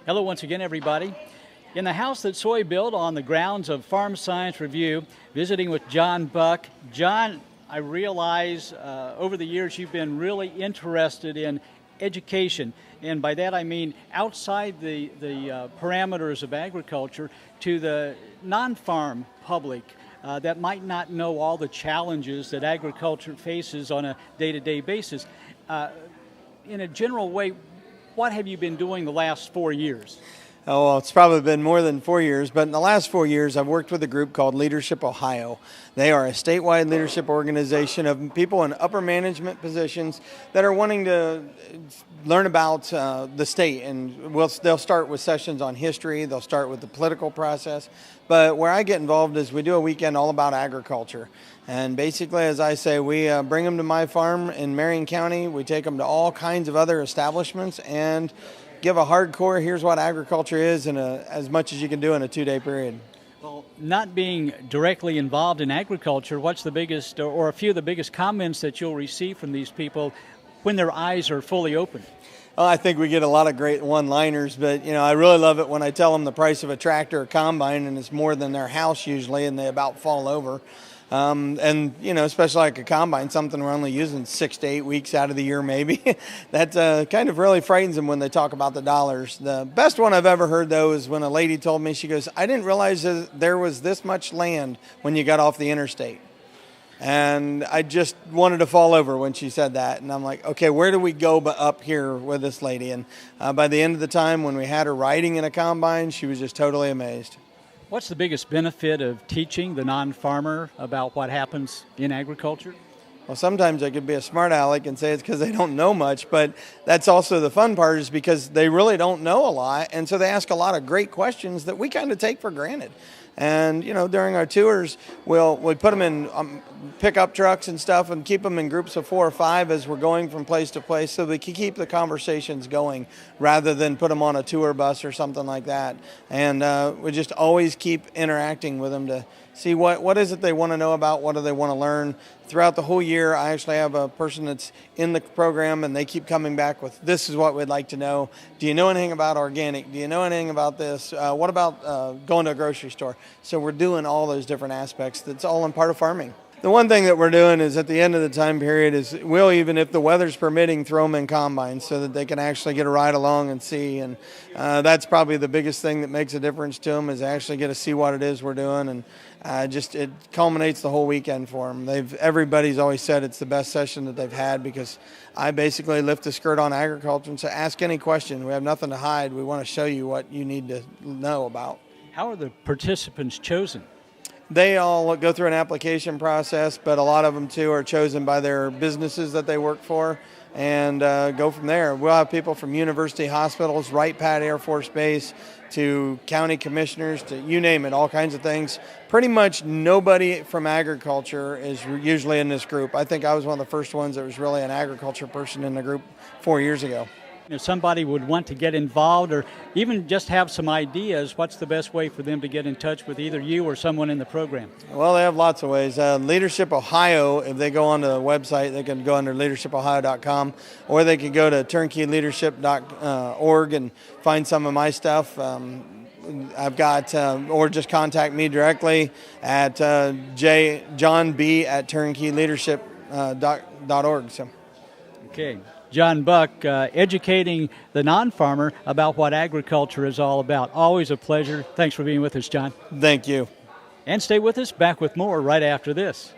Hello once again, everybody. In the house that Soy built on the grounds of Farm Science Review, visiting with John Buck. John, I realize over the years you've been really interested in education, and by that I mean outside the parameters of agriculture to the non-farm public that might not know all the challenges that agriculture faces on a day-to-day basis. In a general way, what have you been doing the last 4 years? Oh, well, it's probably been more than 4 years, but in the last 4 years, I've worked with a group called Leadership Ohio. They are a statewide leadership organization of people in upper management positions that are wanting to learn about the state. And they'll start with sessions on history, they'll start with the political process. But where I get involved is we do a weekend all about agriculture. And basically, as I say, we bring them to my farm in Marion County. We take them to all kinds of other establishments and give a hardcore, here's what agriculture is, in as much as you can do in a 2-day period. Well, not being directly involved in agriculture, what's the biggest, or a few of the biggest comments that you'll receive from these people when their eyes are fully open? Well, I think we get a lot of great one-liners, but I really love it when I tell them the price of a tractor or combine, and it's more than their house usually, and they about fall over. Especially like a combine, something we're only using 6 to 8 weeks out of the year maybe. That kind of really frightens them when they talk about the dollars. The best one I've ever heard, though, is when a lady told me, she goes, I didn't realize that there was this much land when you got off the interstate. And I just wanted to fall over when she said that. And I'm like, okay, where do we go but up here with this lady? And by the end of the time, when we had her riding in a combine, she was just totally amazed. What's the biggest benefit of teaching the non-farmer about what happens in agriculture? Well, sometimes I could be a smart aleck and say it's because they don't know much, but that's also the fun part, is because they really don't know a lot, and so they ask a lot of great questions that we kind of take for granted. And during our tours, we put them in pickup trucks and stuff, and keep them in groups of 4 or 5 as we're going from place to place, so we can keep the conversations going rather than put them on a tour bus or something like that. And we just always keep interacting with them to see what is it they want to know about, what do they want to learn. Throughout the whole year, I actually have a person that's in the program, and they keep coming back with, this is what we'd like to know. Do you know anything about organic? Do you know anything about this? What about going to a grocery store? So we're doing all those different aspects. That's all in part of farming. The one thing that we're doing is at the end of the time period is we'll, even if the weather's permitting, throw them in combines so that they can actually get a ride along and see. And that's probably the biggest thing that makes a difference to them, is actually get to see what it is we're doing. And it culminates the whole weekend for them. Everybody's always said it's the best session that they've had, because I basically lift the skirt on agriculture and say, ask any question. We have nothing to hide. We want to show you what you need to know about. How are the participants chosen? They all go through an application process, but a lot of them, too, are chosen by their businesses that they work for, and go from there. We'll have people from university hospitals, Wright-Patt Air Force Base, to county commissioners, to you name it, all kinds of things. Pretty much nobody from agriculture is usually in this group. I think I was one of the first ones that was really an agriculture person in the group 4 years ago. If somebody would want to get involved or even just have some ideas, what's the best way for them to get in touch with either you or someone in the program? Well, they have lots of ways. Leadership Ohio, if they go on the website, they can go under leadershipohio.com, or they can go to turnkeyleadership.org and find some of my stuff. I've got, or just contact me directly at johnb@turnkeyleadership.org. So. Okay. John Buck, educating the non-farmer about what agriculture is all about. Always a pleasure. Thanks for being with us, John. Thank you. And stay with us. Back with more right after this.